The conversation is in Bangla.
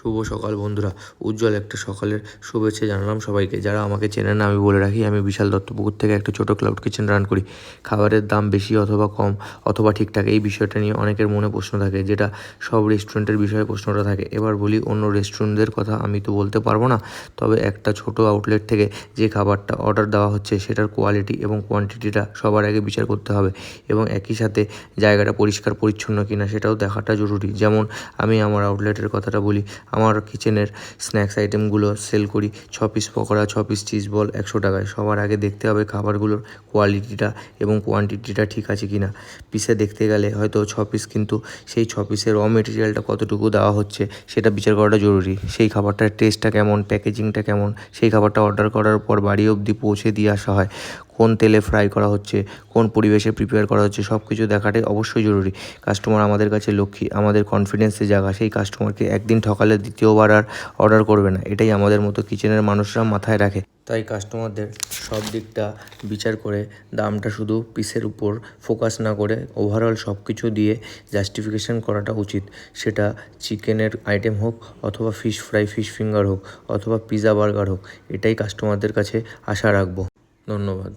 শুভ সকাল বন্ধুরা, উজ্জ্বল একটা সকালের শুভেচ্ছা জানালাম সবাইকে। যারা আমাকে চেনেন না আমি বলে রাখি, আমি বিশাল দত্তপুকুর থেকে একটা ছোটো ক্লাউড কিচেন রান করি। খাবারের দাম বেশি অথবা কম অথবা ঠিকঠাক, এই বিষয়টা নিয়ে অনেকের মনে প্রশ্ন থাকে, যেটা সব রেস্টুরেন্টের বিষয়ে প্রশ্নটা থাকে। এবার বলি, অন্য রেস্টুরেন্টদের কথা আমি তো বলতে পারবো না, তবে একটা ছোট আউটলেট থেকে যে খাবারটা অর্ডার দেওয়া হচ্ছে সেটার কোয়ালিটি এবং কোয়ান্টিটিটা সবার আগে বিচার করতে হবে, এবং একই সাথে জায়গাটা পরিষ্কার পরিচ্ছন্ন কিনা সেটাও দেখাটা জরুরি। যেমন আমি আমার আউটলেটের কথাটা বলি, আমার কিচেনের স্ন্যাক্স আইটেমগুলো সেল করি 6 piece pakora, 6 piece cheese ball 100 টাকায়। সবার আগে দেখতে হবে খাবারগুলোর কোয়ালিটিটা এবং কোয়ান্টিটিটা ঠিক আছে কি না। পিসে দেখতে গেলে হয়তো 6 পিস, কিন্তু সেই 6 পিসের র মেটেরিয়ালটা কতটুকু দেওয়া হচ্ছে সেটা বিচার করাটা জরুরি। সেই খাবারটার টেস্টটা কেমন, প্যাকেজিংটা কেমন, সেই খাবারটা অর্ডার করার পর বাড়ি অবধি পৌঁছে দিয়ে আসা হয়, কোন তেলে ফ্রাই করা হচ্ছে, কোন পরিবেশে প্রিপেয়ার করা হচ্ছে, সব কিছু দেখাটাই অবশ্যই জরুরি। কাস্টমার আমাদের কাছে লক্ষ্মী, আমাদের কনফিডেন্সের জায়গা। সেই কাস্টমারকে একদিন ঠকালে দ্বিতীয়বার আর অর্ডার করবে না, এটাই আমাদের মতো কিচেনের মানুষরা মাথায় রাখে। তাই কাস্টমারদের সব দিকটা বিচার করে দামটা শুধু পিসের উপর ফোকাস না করে ওভারঅল সব কিছু দিয়ে জাস্টিফিকেশান করাটা উচিত। সেটা চিকেনের আইটেম হোক, অথবা ফিশ ফ্রাই, ফিশ ফিঙ্গার হোক, অথবা পিৎজা বার্গার হোক, এটাই কাস্টমারদের কাছে আশা রাখবো। ধন্যবাদ।